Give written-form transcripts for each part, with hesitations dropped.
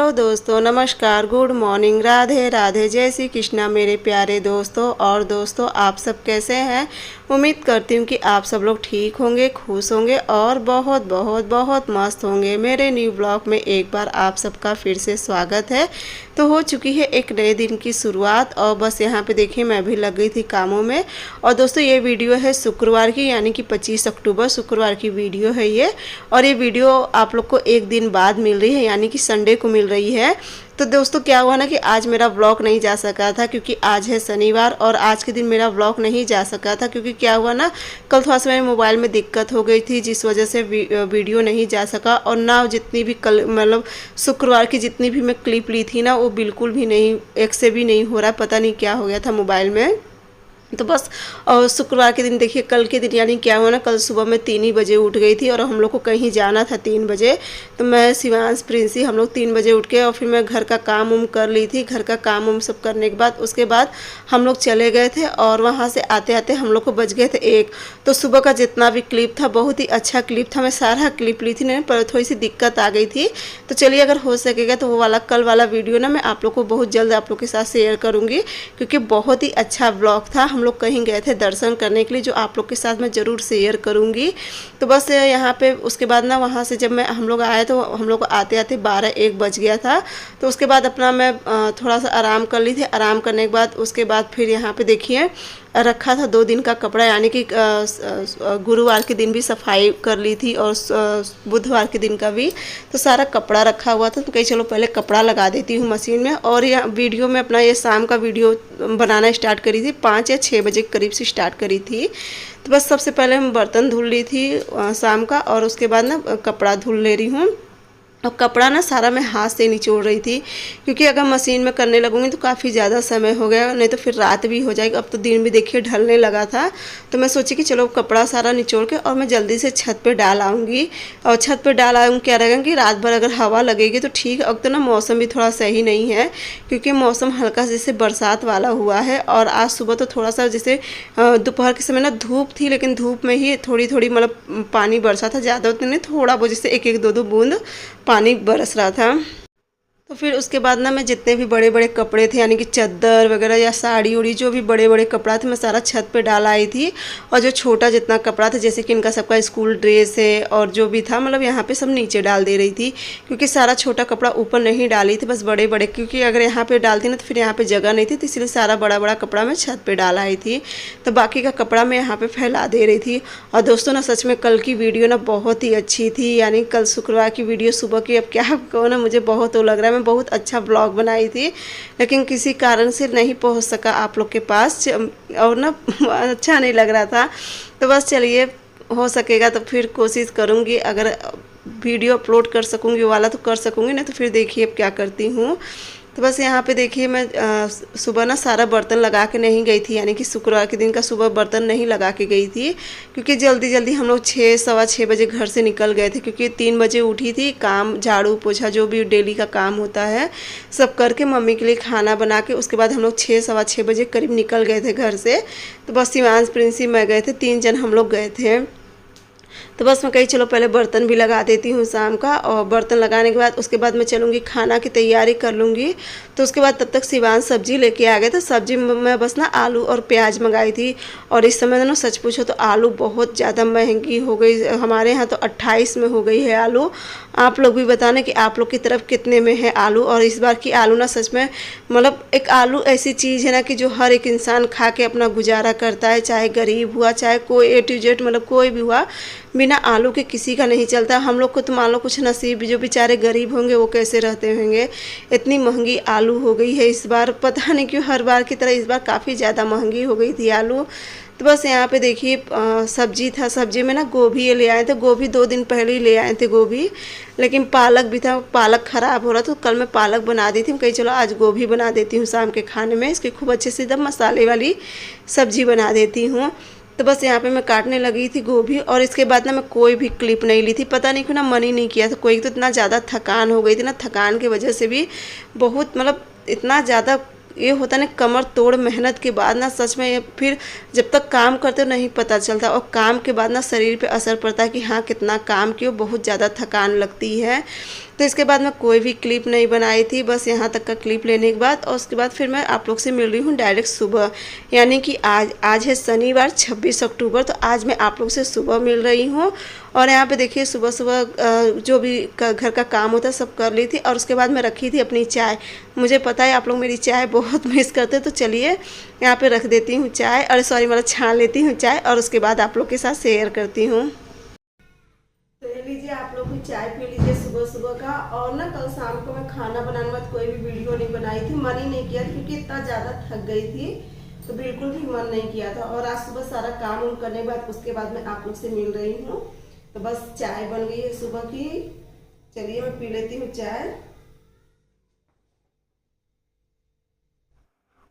Hello दोस्तों, नमस्कार, good morning, Radhe Radhe, जय श्री कृष्णा मेरे प्यारे दोस्तों। और दोस्तों, आप सब कैसे हैं? उम्मीद करती हूँ कि आप सब लोग ठीक होंगे, खुश होंगे और बहुत बहुत बहुत मस्त होंगे। मेरे न्यू ब्लॉग में एक बार आप सबका फिर से स्वागत है। तो हो चुकी है एक नए दिन की शुरुआत और बस यहाँ पे देखिए मैं भी लग गई थी कामों में। और दोस्तों, ये वीडियो है शुक्रवार की, यानी कि 25 अक्टूबर शुक्रवार की वीडियो है ये। और ये वीडियो आप लोग को एक दिन बाद मिल रही है, यानी कि संडे को मिल रही है। तो दोस्तों, क्या हुआ ना कि आज मेरा व्लॉग नहीं जा सका था क्योंकि आज है शनिवार और आज के दिन मेरा व्लॉग नहीं जा सका था क्योंकि क्या हुआ ना, कल थोड़ा सा मेरे मोबाइल में दिक्कत हो गई थी जिस वजह से वीडियो नहीं जा सका। और ना जितनी भी कल मतलब शुक्रवार की जितनी भी मैं क्लिप ली थी ना, वो बिल्कुल भी नहीं, एक से भी नहीं हो रहा, पता नहीं क्या हो गया था मोबाइल में। तो बस और शुक्रवार के दिन देखिए, कल के दिन यानी क्या हुआ ना, कल सुबह मैं 3 ही बजे उठ गई थी और हम लोग को कहीं जाना था 3 बजे। तो मैं, शिवांश, प्रिंसी, हम लोग 3 बजे उठ के और फिर मैं घर का काम उम कर ली थी। घर का काम उम सब करने के बाद उसके बाद हम लोग चले गए थे और वहाँ से आते आते हम लोग को बज गए थे 1। तो सुबह का जितना भी क्लिप था बहुत ही अच्छा क्लिप था, मैं सारा क्लिप ली थी ना, पर थोड़ी सी दिक्कत आ गई थी। तो चलिए, अगर हो सकेगा तो वो वाला कल वाला वीडियो ना मैं आप लोग को बहुत जल्द आप लोग के साथ शेयर करूँगी क्योंकि बहुत ही अच्छा ब्लॉग था। हम लोग कहीं गए थे दर्शन करने के लिए, जो आप लोग के साथ मैं ज़रूर शेयर करूंगी। तो बस यहाँ पे उसके बाद ना, वहाँ से जब हम लोग आए तो हम लोग को आते आते 12-1 बज गया था। तो उसके बाद अपना मैं थोड़ा सा आराम कर ली थी। आराम करने के बाद उसके बाद फिर यहाँ पे देखिए रखा था 2 दिन का कपड़ा, यानी कि गुरुवार के दिन भी सफाई कर ली थी और बुधवार के दिन का भी। तो सारा कपड़ा रखा हुआ था, तो कहीं चलो पहले कपड़ा लगा देती हूँ मशीन में। और यहाँ वीडियो में अपना ये शाम का वीडियो बनाना स्टार्ट करी थी, 5 या 6 बजे के करीब से स्टार्ट करी थी। तो बस सबसे पहले मैं बर्तन धुल ली थी शाम का और उसके बाद ना कपड़ा धुल ले रही हूँ। और कपड़ा ना सारा मैं हाथ से निचोड़ रही थी क्योंकि अगर मशीन में करने लगूंगी तो काफ़ी ज़्यादा समय हो गया, नहीं तो फिर रात भी हो जाएगी। अब तो दिन भी देखिए ढलने लगा था, तो मैं सोची कि चलो कपड़ा सारा निचोड़ के और मैं जल्दी से छत पे डाल आऊँगी। और छत पे डाल आऊँगी, क्या रहेगा कि रात भर अगर हवा लगेगी तो ठीक। अब तो ना मौसम भी थोड़ा सही नहीं है क्योंकि मौसम हल्का जैसे बरसात वाला हुआ है। और आज सुबह तो थोड़ा सा जैसे दोपहर के समय ना धूप थी, लेकिन धूप में ही थोड़ी थोड़ी मतलब पानी बरसा था, ज़्यादा उतना नहीं, थोड़ा बहुत जैसे 1-1 2-2 बूंद पानी बरस रहा था। तो फिर उसके बाद ना मैं जितने भी बड़े बड़े कपड़े थे, यानी कि चादर वगैरह या साड़ी उड़ी, जो भी बड़े बड़े कपड़ा थे मैं सारा छत पे डाल आई थी। और जो छोटा जितना कपड़ा था, जैसे कि इनका सबका स्कूल ड्रेस है और जो भी था, मतलब यहाँ पे सब नीचे डाल दे रही थी क्योंकि सारा छोटा कपड़ा ऊपर नहीं डाली थी, बस बड़े बड़े, क्योंकि अगर यहाँ पर डालती ना तो फिर यहाँ पर जगह नहीं थी, तो इसलिए सारा बड़ा बड़ा कपड़ा मैं छत पर डाल आई थी। तो बाकी का कपड़ा मैं यहाँ पर फैला दे रही थी। और दोस्तों ना, सच में कल की वीडियो ना बहुत ही अच्छी थी, यानी कल शुक्रवार की वीडियो सुबह की, अब क्या कहो ना, मुझे बहुत वो लग रहा है, मैं बहुत अच्छा ब्लॉग बनाई थी, लेकिन किसी कारण से नहीं पहुंच सका आप लोग के पास और ना अच्छा नहीं लग रहा था। तो बस चलिए, हो सकेगा तो फिर कोशिश करूंगी, अगर वीडियो अपलोड कर सकूंगी वाला तो कर सकूंगी, नहीं तो फिर देखिए अब क्या करती हूँ। तो बस यहाँ पे देखिए मैं सुबह ना सारा बर्तन लगा के नहीं गई थी, यानी कि शुक्रवार के दिन का सुबह बर्तन नहीं लगा के गई थी क्योंकि जल्दी जल्दी हम लोग 6-6:15 बजे घर से निकल गए थे क्योंकि 3 बजे उठी थी। काम, झाड़ू पोछा, जो भी डेली का काम होता है सब करके मम्मी के लिए खाना बना के उसके बाद हम लोग 6-6:15 बजे करीब निकल गए थे घर से। तो बस शिवांश, प्रिंसी, मैं गए थे, 3 जन हम लोग गए थे। तो बस मैं कही चलो पहले बर्तन भी लगा देती हूँ शाम का, और बर्तन लगाने के बाद उसके बाद मैं चलूँगी खाना की तैयारी कर लूँगी। तो उसके बाद तब तक शिवांश सब्जी लेके आ गए थे। सब्जी में बस ना आलू और प्याज मंगाई थी। और इस समय ना सच पूछो तो आलू बहुत ज़्यादा महंगी हो गई, हमारे यहाँ तो 28 में हो गई है आलू। आप लोग भी बताना कि आप लोग की तरफ कितने में है आलू। और इस बार की आलू ना सच में, मतलब एक आलू ऐसी चीज़ है ना कि जो हर एक इंसान खा के अपना गुजारा करता है, चाहे गरीब हुआ, चाहे कोई A to Z, मतलब कोई भी हुआ, बिना आलू के किसी का नहीं चलता। हम लोग को तो मान लो कुछ नसीब, जो बेचारे गरीब होंगे वो कैसे रहते होंगे। इतनी महंगी आलू हो गई है इस बार, पता नहीं क्यों हर बार की तरह इस बार काफ़ी ज़्यादा महंगी हो गई थी आलू। तो बस यहाँ पे देखिए सब्जी था, सब्जी में ना गोभी ले आए थे। गोभी 2 दिन पहले ही ले आए थे गोभी, लेकिन पालक भी था, पालक ख़राब हो रहा था, तो कल मैं पालक बना दी थी। कहीं चलो आज गोभी बना देती हूँ शाम के खाने में, इसकी खूब अच्छे से एकदम मसाले वाली सब्जी बना देती हूँ। तो बस यहाँ पे मैं काटने लगी थी गोभी। और इसके बाद ना मैं कोई भी क्लिप नहीं ली थी, पता नहीं क्यों ना मन ही नहीं किया था कोई। तो इतना ज़्यादा थकान हो गई थी ना, थकान की वजह से भी बहुत, मतलब इतना ज़्यादा ये होता ना, कमर तोड़ मेहनत के बाद ना सच में फिर जब तक काम करते हो नहीं पता चलता, और काम के बाद ना शरीर पे असर पड़ता है कि हाँ कितना काम किया, बहुत ज़्यादा थकान लगती है। तो इसके बाद मैं कोई भी क्लिप नहीं बनाई थी, बस यहाँ तक का क्लिप लेने के बाद और उसके बाद फिर मैं आप लोग से मिल रही हूँ डायरेक्ट सुबह। यानी कि आज है शनिवार 26 अक्टूबर, तो आज मैं आप लोग से सुबह मिल रही हूँ। और यहाँ पे देखिए सुबह सुबह जो भी घर का काम होता है सब कर ली थी और उसके बाद मैं रखी थी अपनी चाय। मुझे पता है आप लोग मेरी चाय बहुत मिस करते, तो चलिए यहाँ पे रख देती हूँ चाय, और सॉरी मतलब छान लेती हूँ चाय और उसके बाद आप लोग के साथ शेयर करती हूँ। तो ये लीजिए आप लोग भी चाय पी लीजिए सुबह सुबह का। और ना कल शाम को मैं खाना बनाने बाद कोई भी वीडियो नहीं बनाई थी, मन ही नहीं किया क्योंकि इतना ज़्यादा थक गई थी, तो बिल्कुल भी मन नहीं किया था। और आज सुबह सारा काम उम करने के बाद उसके बाद मैं आप लोग से मिल रही हूँ। तो बस चाय बन गई है सुबह की, चलिए मैं पी लेती हूँ चाय।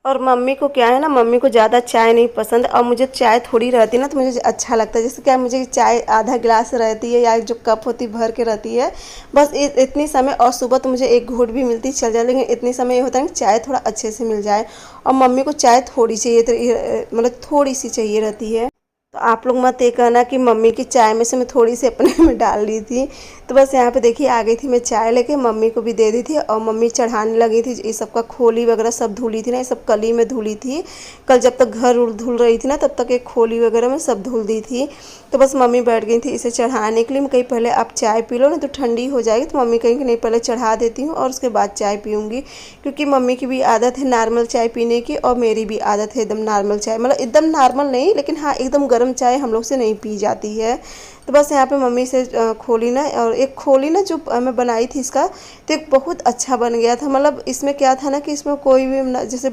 और मम्मी को क्या है ना, मम्मी को ज़्यादा चाय नहीं पसंद, और मुझे चाय थोड़ी रहती है ना तो मुझे अच्छा लगता है। जैसे क्या मुझे चाय आधा गिलास रहती है या जो कप होती भर के रहती है, बस इतनी समय, और सुबह तो मुझे एक घूंट भी मिलती चल जाए, लेकिन इतनी समय ये होता है कि चाय थोड़ा अच्छे से मिल जाए। और मम्मी को चाय थोड़ी चाहिए, मतलब थोड़ी सी चाहिए रहती है। तो आप लोग मत ये कहना कि मम्मी की चाय में से मैं थोड़ी सी अपने में डाल ली थी। तो बस यहाँ पे देखिए आ गई थी मैं चाय लेके, मम्मी को भी दे दी थी और मम्मी चढ़ाने लगी थी। ये सबका खोली वगैरह सब धुली थी ना, ये सब कल ही में धुली थी। कल जब तक घर धुल रही थी ना तब तक एक खोली वगैरह में सब धुल दी थी। तो बस मम्मी बैठ गई थी इसे चढ़ाने के लिए। मैं कहीं पहले आप चाय पी लो, नहीं तो ठंडी हो जाएगी। तो मम्मी कहीं कि नहीं पहले चढ़ा देती हूँ और उसके बाद चाय पीऊँगी, क्योंकि मम्मी की भी आदत है नॉर्मल चाय पीने की और मेरी भी आदत है एकदम नॉर्मल चाय, मतलब एकदम नॉर्मल नहीं, लेकिन हाँ एकदम गर्म चाय हम लोग से नहीं पी जाती है। तो बस यहाँ पे मम्मी से खोली ना, और एक खोली ना जो मैं बनाई थी इसका, तो एक बहुत अच्छा बन गया था। मतलब इसमें क्या था ना कि इसमें कोई भी जैसे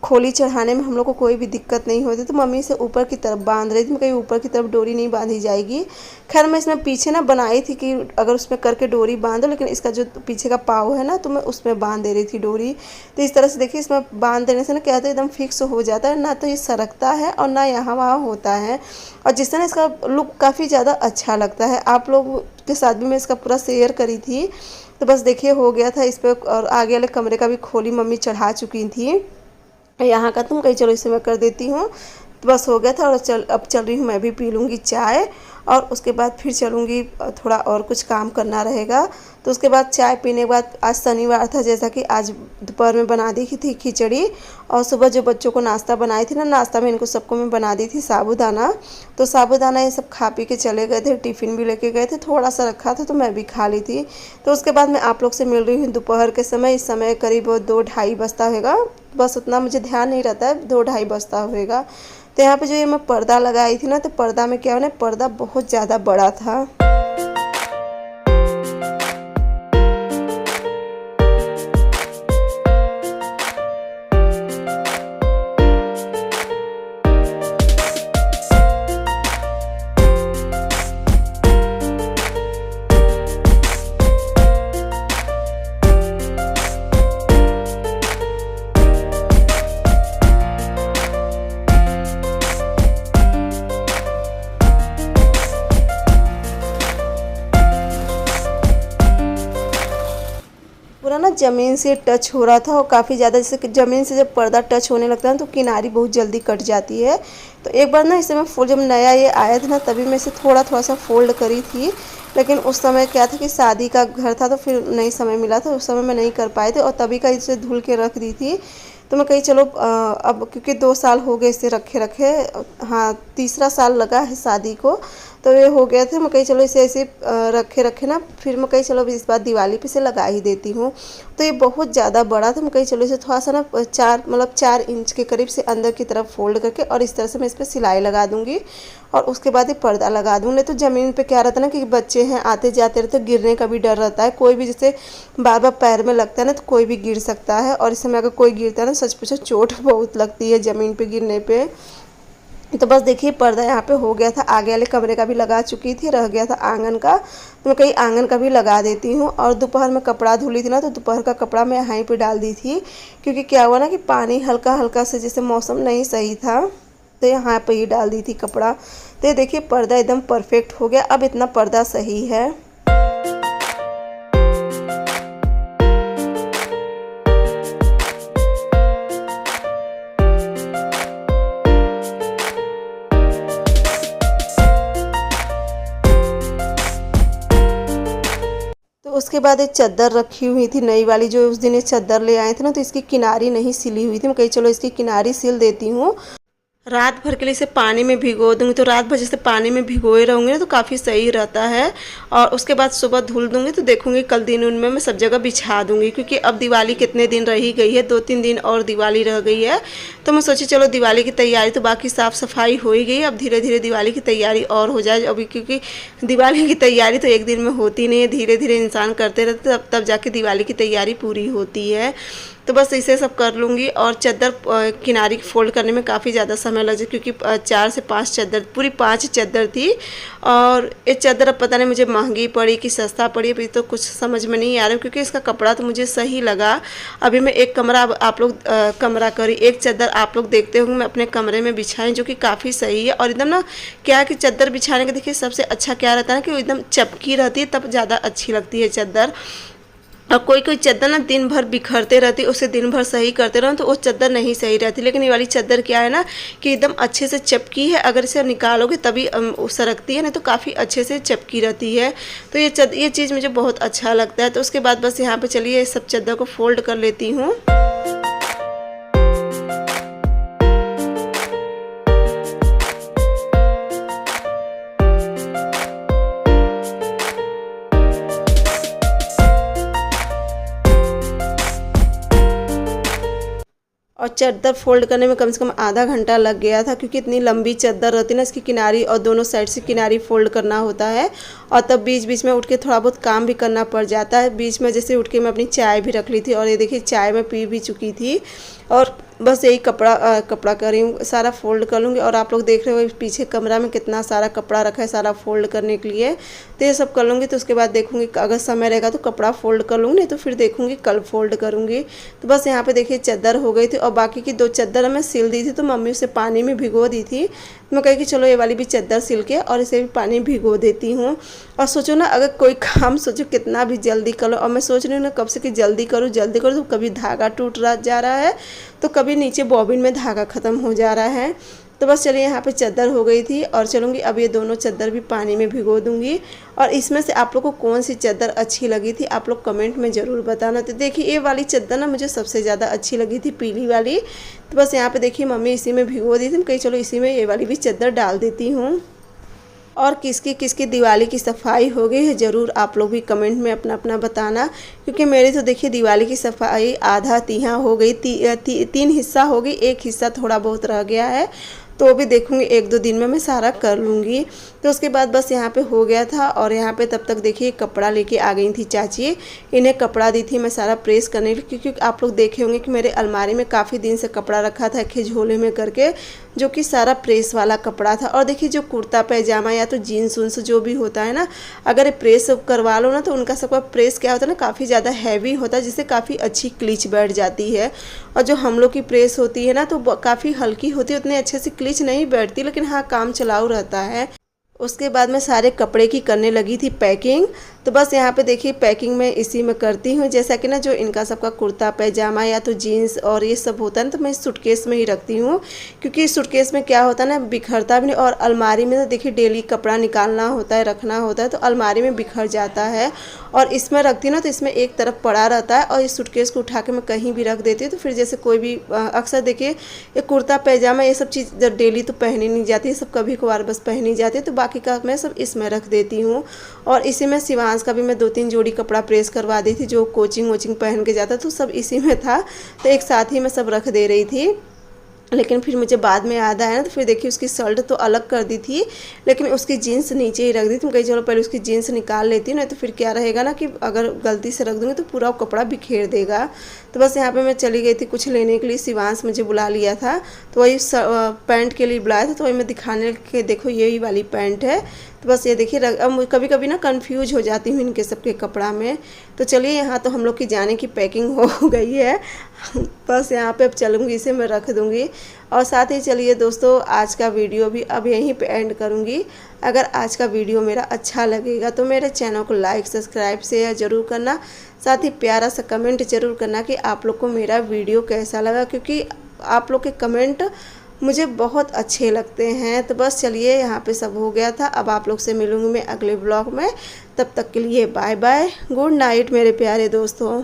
खोली चढ़ाने में हम लोग को कोई भी दिक्कत नहीं होती। तो मम्मी से ऊपर की तरफ बांध रही थी, मैं कहीं ऊपर की तरफ डोरी नहीं बांधी जाएगी। खैर मैं इसमें पीछे ना बनाई थी कि अगर उसमें करके डोरी बांधो, लेकिन इसका जो पीछे का पाव है ना तो मैं उसमें बांध दे रही थी डोरी। तो इस तरह से देखिए इसमें बांध देने से ना क्या होता है एकदम फिक्स हो जाता है, ना तो ये सरकता है और ना यहाँ वहाँ होता है, और जिससे ना इसका लुक काफ़ी ज़्यादा अच्छा लगता है। आप लोग के साथ भी मैं इसका पूरा शेयर करी थी। तो बस देखिए हो गया था इस पर, और आगे वाले कमरे का भी खोली मम्मी चढ़ा चुकी थी। यहाँ का तुम कहीं चलो इसे मैं कर देती हूँ। तो बस हो गया था, और अब चल रही हूँ मैं भी पी लूँगी चाय, और उसके बाद फिर चलूँगी, थोड़ा और कुछ काम करना रहेगा। तो उसके बाद चाय पीने के बाद, आज शनिवार था जैसा कि आज दोपहर में बना दी थी खिचड़ी, और सुबह जो बच्चों को नाश्ता बनाई थी ना, नाश्ता में इनको सबको मैं बना दी थी साबूदाना। तो साबूदाना ये सब खा पी के चले गए थे, टिफ़िन भी लेके गए थे, थोड़ा सा रखा था तो मैं भी खा ली थी। तो उसके बाद मैं आप लोग से मिल रही हूँ दोपहर के समय। इस समय करीब 2-2:30 बजता होगा, बस उतना मुझे ध्यान नहीं रहता है, 2-2:30 बजता होगा। तो यहाँ पे जो ये मैं पर्दा लगाई थी ना, तो पर्दा में क्या है ना, पर्दा बहुत ज़्यादा बड़ा था। पूरा ना ज़मीन से टच हो रहा था, और काफ़ी ज़्यादा, जैसे कि ज़मीन से जब पर्दा टच होने लगता है तो किनारी बहुत जल्दी कट जाती है। तो एक बार ना इसे मैं जब नया ये आया था ना तभी मैं इसे थोड़ा थोड़ा सा फोल्ड करी थी, लेकिन उस समय क्या था कि शादी का घर था तो फिर नहीं समय मिला था, उस समय मैं नहीं कर पाए थे, और तभी का इसे धुल के रख दी थी। तो मैं कही चलो अब क्योंकि 2 साल हो गए इसे रखे रखे, हाँ 3रा साल लगा है शादी को, तो ये हो गया था। मैं कही चलो इसे ऐसे रखे रखे ना, फिर मैं कही चलो इस बार दिवाली पे से लगा ही देती हूँ। तो ये बहुत ज़्यादा बड़ा था, मैं कही चलो इसे थोड़ा सा ना 4 इंच के करीब से अंदर की तरफ फोल्ड करके, और इस तरह से मैं इस पर सिलाई लगा दूँगी, और उसके बाद ये पर्दा लगा दूँगी। नहीं तो ज़मीन पे क्या रहता है ना कि बच्चे हैं आते जाते रहते, गिरने का भी डर रहता है, कोई भी जैसे बार बार पैर में लगता है ना तो कोई भी गिर सकता है, और इस समय अगर कोई गिरता है ना सच पूछो चोट बहुत लगती है ज़मीन पे गिरने पे। तो बस देखिए पर्दा यहाँ पे हो गया था, आगे वाले कमरे का भी लगा चुकी थी, रह गया था आंगन का, तो मैं कहीं आंगन का भी लगा देती हूँ। और दोपहर में कपड़ा धुली थी ना, तो दोपहर का कपड़ा मैं यहाँ पे डाल दी थी, क्योंकि क्या हुआ ना कि पानी हल्का हल्का से, जैसे मौसम नहीं सही था तो यहाँ पे ही डाल दी थी कपड़ा। तो ये देखिए पर्दा एकदम परफेक्ट हो गया, अब इतना पर्दा सही है। तो उसके बाद एक चादर रखी हुई थी नई वाली, जो उस दिन ये चादर ले आए थे ना, तो इसकी किनारी नहीं सिली हुई थी। मैं कही चलो इसकी किनारी सिल देती हूँ। रात भर के लिए इसे पानी में भिगो दूँगी, तो रात भर जैसे पानी में भिगोए रहूँगी ना तो काफ़ी सही रहता है। और उसके बाद सुबह धुल दूँगी, तो देखूँगी कल दिन उनमें मैं सब जगह बिछा दूँगी, क्योंकि अब दिवाली कितने दिन रही गई है, 2-3 दिन और दिवाली रह गई है। तो मैं सोची चलो दिवाली की तैयारी तो बाकी साफ़ सफाई हो ही गई, अब धीरे धीरे दिवाली की तैयारी और हो जाए अभी, क्योंकि दिवाली की तैयारी तो एक दिन में होती नहीं है, धीरे धीरे इंसान करते रहते तब जाके दिवाली की तैयारी पूरी होती है। तो बस इसे सब कर लूँगी। और चादर किनारी फोल्ड करने में काफ़ी ज़्यादा समय लग जाए, क्योंकि 4 से 5 चादर, पूरी 5 चादर थी। और ये चादर अब पता नहीं मुझे महंगी पड़ी कि सस्ता पड़ी, अभी तो कुछ समझ में नहीं आ रहा है, क्योंकि इसका कपड़ा तो मुझे सही लगा। अभी मैं एक कमरा, आप लोग एक चादर आप लोग देखते होंगे मैं अपने कमरे में बिछाई, जो कि काफ़ी सही है। और एकदम ना क्या है कि चादर बिछाने का देखिए सबसे अच्छा क्या रहता है कि वो एकदम चपकी रहती है, तब ज़्यादा अच्छी लगती है चादर। और कोई कोई चादर ना दिन भर बिखरते रहती, उसे दिन भर सही करते रहो तो वो चादर नहीं सही रहती। लेकिन ये वाली चादर क्या है ना कि एकदम अच्छे से चपकी है, अगर इसे निकालोगे तभी सरकती है, ना तो काफ़ी अच्छे से चपकी रहती है। तो ये चीज़ मुझे बहुत अच्छा लगता है। तो उसके बाद बस यहाँ पे चलिए सब चादर को फोल्ड कर लेती हूँ। और चादर फोल्ड करने में कम से कम आधा घंटा लग गया था, क्योंकि इतनी लंबी चादर रहती है ना, इसकी किनारी और दोनों साइड से किनारी फोल्ड करना होता है। और तब बीच बीच में उठ के थोड़ा बहुत काम भी करना पड़ जाता है। बीच में जैसे उठ के मैं अपनी चाय भी रख ली थी, और ये देखिए चाय मैं पी भी चुकी थी। और बस यही कपड़ा कर रही हूँ, सारा फोल्ड कर लूँगी। और आप लोग देख रहे हो पीछे कमरा में कितना सारा कपड़ा रखा है सारा फोल्ड करने के लिए। तो ये सब कर लूँगी, तो उसके बाद देखूँगी अगर समय रहेगा तो कपड़ा फोल्ड कर लूँगी, नहीं तो फिर देखूँगी कल फोल्ड करूँगी। तो बस यहाँ पे देखिए चादर हो गई थी, और बाकी की 2 चादर मैं सिल दी थी, तो मम्मी उसे पानी में भिगो दी थी। मैं कही कि चलो ये वाली भी चादर सिल के और इसे भी पानी में भिगो देती हूँ। और सोचो ना, अगर कोई काम सोचो कितना भी जल्दी कर लो, और मैं सोच रही हूँ ना कब से कि जल्दी करूँ तो कभी धागा टूट जा रहा है, तो कभी नीचे बॉबिन में धागा ख़त्म हो जा रहा है। तो बस चलिए यहाँ पे चादर हो गई थी, और चलूँगी अब ये दोनों चादर भी पानी में भिगो दूँगी। और इसमें से आप लोग को कौन सी चादर अच्छी लगी थी आप लोग कमेंट में ज़रूर बताना। तो देखिए ये वाली चादर ना मुझे सबसे ज़्यादा अच्छी लगी थी, पीली वाली। तो बस यहाँ पे देखिए मम्मी इसी में भिगो दी थी, कहीं चलो इसी में ये वाली भी चादर डाल देती हूँ। और किसकी किसकी दिवाली की सफाई हो गई है ज़रूर आप लोग भी कमेंट में अपना अपना बताना, क्योंकि मेरी तो देखिए दिवाली की सफाई आधा तिहां हो गई, 3 हिस्सा हो गई, 1 हिस्सा थोड़ा बहुत रह गया है, तो वो भी देखूँगी 1-2 दिन में मैं सारा कर लूँगी। तो उसके बाद बस यहाँ पे हो गया था। और यहाँ पे तब तक देखिए कपड़ा लेके आ गई थी चाची, इन्हें कपड़ा दी थी मैं सारा प्रेस करने के लिए, क्योंकि आप लोग देखे होंगे कि मेरे अलमारी में काफ़ी दिन से कपड़ा रखा था खिझोले में करके, जो कि सारा प्रेस वाला कपड़ा था। और देखिए जो कुर्ता पैजामा या तो जीन्स उन्स जो भी होता है ना, अगर ये प्रेस करवा लो ना तो उनका सबका प्रेस क्या होता है ना, काफ़ी ज़्यादा हैवी होता है, जिससे काफ़ी अच्छी क्लीच बैठ जाती है। और जो हम लोग की प्रेस होती है ना तो काफ़ी हल्की होती है, उतने अच्छे से क्लीच नहीं बैठती, लेकिन हाँ काम चलाऊ रहता है। उसके बाद मैं सारे कपड़े की करने लगी थी पैकिंग। तो बस यहाँ पे देखिए पैकिंग मैं इसी में करती हूँ, जैसा कि ना जो इनका सबका कुर्ता पैजामा या तो जीन्स और ये सब होता है ना, तो मैं सूटकेस में ही रखती हूँ, क्योंकि सूटकेस में क्या होता है ना बिखरता भी नहीं। और अलमारी में तो देखिए डेली कपड़ा निकालना होता है, रखना होता है, तो अलमारी में बिखर जाता है। और इसमें रखती हूँ ना तो इसमें एक तरफ पड़ा रहता है, और इस सूटकेस को उठा के मैं कहीं भी रख देती हूँ। तो फिर जैसे कोई भी अक्सर देखिए ये कुर्ता पैजामा ये सब चीज़ डेली तो पहनी नहीं जाती है, सब कभी कभार बस पहनी जाती है, तो बाकी का मैं सब इसमें रख देती हूँ। और इसी में शिवांश का भी मैं 2-3 जोड़ी कपड़ा प्रेस करवा दी थी, जो कोचिंग वोचिंग पहन के जाता, तो सब इसी में था, तो एक साथ ही मैं सब रख दे रही थी। लेकिन फिर मुझे बाद में याद आया ना, तो फिर देखिए उसकी शर्ट तो अलग कर दी थी, लेकिन उसकी जीन्स नीचे ही रख दी थी। कहीं चलो पहले उसकी जीन्स निकाल लेती हूँ, नहीं तो फिर क्या रहेगा ना कि अगर गलती से रख दूँगी तो पूरा कपड़ा बिखेर देगा। तो बस यहाँ पे मैं चली गई थी कुछ लेने के लिए, शिवांश मुझे बुला लिया था, तो वही पैंट के लिए बुलाया था, तो वही मैं दिखाने के देखो यही वाली पैंट है। तो बस ये देखिए अब कभी कभी ना कंफ्यूज हो जाती हूँ इनके सबके कपड़ा में। तो चलिए यहाँ तो हम लोग की जाने की पैकिंग हो गई है, बस यहाँ पे अब चलूँगी, इसे मैं रख दूँगी। और साथ ही चलिए दोस्तों आज का वीडियो भी अब यहीं पे एंड करूँगी। अगर आज का वीडियो मेरा अच्छा लगेगा तो मेरे चैनल को लाइक सब्सक्राइब शेयर ज़रूर करना, साथ ही प्यारा सा कमेंट ज़रूर करना कि आप लोग को मेरा वीडियो कैसा लगा, क्योंकि आप लोग के कमेंट मुझे बहुत अच्छे लगते हैं। तो बस चलिए यहाँ पे सब हो गया था। अब आप लोग से मिलूँगी मैं अगले ब्लॉग में। तब तक के लिए बाय बाय, गुड नाइट मेरे प्यारे दोस्तों।